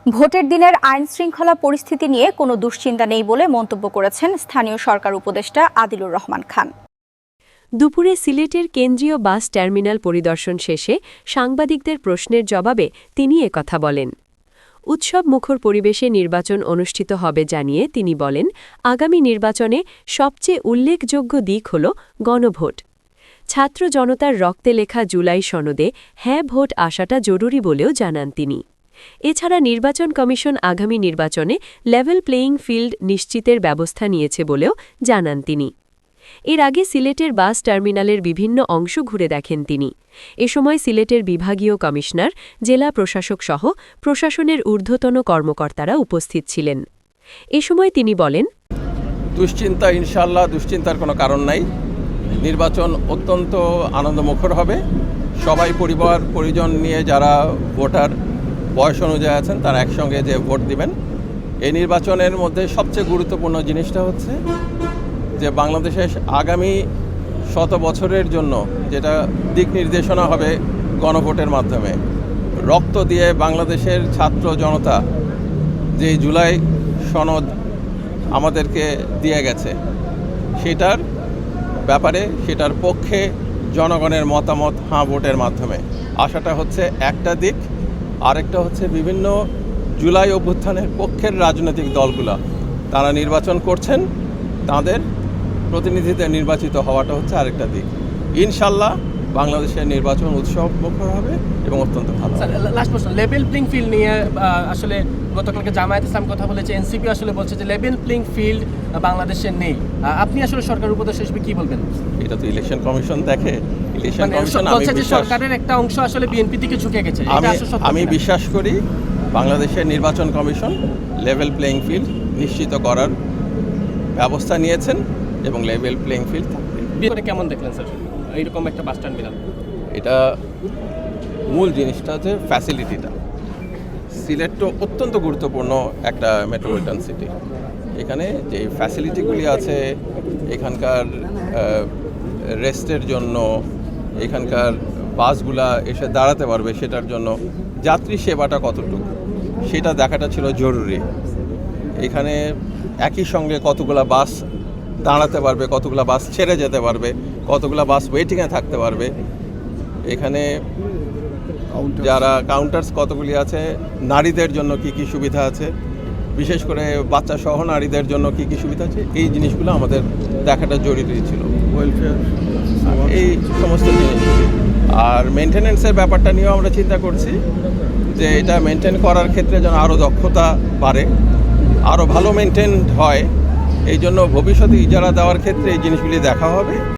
ভোটের দিনের আইনশৃঙ্খলা পরিস্থিতি নিয়ে কোনো দুশ্চিন্তা নেই বলে মন্তব্য করেছেন স্থানীয় সরকার উপদেষ্টা আদিলুর রহমান খান। দুপুরে সিলেটের কেন্দ্রীয় বাস টার্মিনাল পরিদর্শন শেষে সাংবাদিকদের প্রশ্নের জবাবে তিনি একথা বলেন। উৎসব মুখর পরিবেশে নির্বাচন অনুষ্ঠিত হবে জানিয়ে তিনি বলেন, আগামী নির্বাচনে সবচেয়ে উল্লেখযোগ্য দিক হল গণভোট। ছাত্র জনতার রক্তে লেখা জুলাই সনদে হ্যাঁ ভোট আসাটা জরুরি বলেও জানান তিনি। এছাড়া নির্বাচন কমিশন আগামী নির্বাচনে লেভেল প্লেয়িং ফিল্ড নিশ্চিতের ব্যবস্থা নিয়েছে বলেও জানান তিনি। এর আগে সিলেটের বাস টার্মিনালের বিভিন্ন অংশ ঘুরে দেখেন তিনি। এ সময় সিলেটের বিভাগীয় কমিশনার, জেলা প্রশাসক সহ প্রশাসনের ঊর্ধ্বতন কর্মকর্তারা উপস্থিত ছিলেন। এ সময় তিনি বলেন, দুশ্চিন্তা ইনশাআল্লাহ দুশ্চিন্তার কোনো কারণ নাই। নির্বাচন অত্যন্ত আনন্দমুখর হবে। সবাই পরিবার পরিজন নিয়ে যারা ভোটার বয়স অনুযায়ী আছেন তারা একসঙ্গে যে ভোট দিবেন। এই নির্বাচনের মধ্যে সবচেয়ে গুরুত্বপূর্ণ জিনিসটা হচ্ছে যে বাংলাদেশের আগামী 100 বছরের জন্য যেটা দিক নির্দেশনা হবে গণভোটের মাধ্যমে। রক্ত দিয়ে বাংলাদেশের ছাত্র জনতা যে জুলাই সনদ আমাদেরকে দিয়ে গেছে সেটার ব্যাপারে, সেটার পক্ষে জনগণের মতামত হাঁ ভোটের মাধ্যমে আসাটা হচ্ছে একটা দিক। আরেকটা হচ্ছে বিভিন্ন জুলাই অভ্যুত্থানের পক্ষের রাজনৈতিক দলগুলো তারা নির্বাচন করছেন, তাদের প্রতিনিধিদের নির্বাচিত হওয়াটা হচ্ছে আরেকটা দিক। ইনশাল্লাহ বাংলাদেশের নির্বাচন উৎসব মুখর হবে এবং অত্যন্ত ভালো। লাস্ট প্রশ্ন, লেভেল প্লেইং ফিল্ড নিয়ে আসলে গতকালকে জামায়াত ইসলাম কথা বলেছে, এনসিপি আসলে বলছে যে লেভেল প্লেইং ফিল্ড বাংলাদেশে নেই। আপনি আসলে সরকার উপদেষ্টা হিসেবে কি বলবেন? এটা তো ইলেকশন কমিশন দেখে। ইলেকশন কমিশন বলছে যে সরকারের একটা অংশ আসলে বিএনপি দিকে ঝুঁকে গেছে। আমি বিশ্বাস করি বাংলাদেশের নির্বাচন কমিশন লেভেল প্লেইং ফিল্ড নিশ্চিত করার ব্যবস্থা নিয়েছেন এবং লেভেল প্লেইং ফিল্ড থাকবে। কেমন দেখলেন স্যার এইরকম একটা বাস টার্মিনাল? এটা মূল জিনিসটা হচ্ছে ফ্যাসিলিটিটা। সিলেট তো অত্যন্ত গুরুত্বপূর্ণ একটা মেট্রোপলিটন সিটি। এখানে যে ফ্যাসিলিটিগুলি আছে, এখানকার রেস্টের জন্য, এখানকার বাসগুলা এসে দাঁড়াতে পারবে সেটার জন্য, যাত্রী সেবাটা কতটুকু সেটা দেখাটা ছিল জরুরি। এখানে একই সঙ্গে কতগুলা বাস দাঁড়াতে পারবে, কতগুলা বাস ছেড়ে যেতে পারবে, কতগুলা বাস ওয়েটিংয়ে থাকতে পারবে, এখানে যারা কাউন্টার্স কতগুলি আছে, নারীদের জন্য কি কি সুবিধা আছে, বিশেষ করে বাচ্চা সহ নারীদের জন্য কি কি সুবিধা আছে, এই জিনিসগুলো আমাদের দেখাটা জরুরি ছিল। ওয়েলফেয়ার, এই সমস্ত জিনিসগুলি। আর মেনটেন্যান্সের ব্যাপারটা নিয়েও আমরা চিন্তা করছি যে এটা মেনটেন করার ক্ষেত্রে যেন আরও দক্ষতা বাড়ে, আরও ভালো মেনটেন হয়। এই জন্য ভবিষ্যতে ইজারা দেওয়ার ক্ষেত্রে এই জিনিসগুলি দেখা হবে।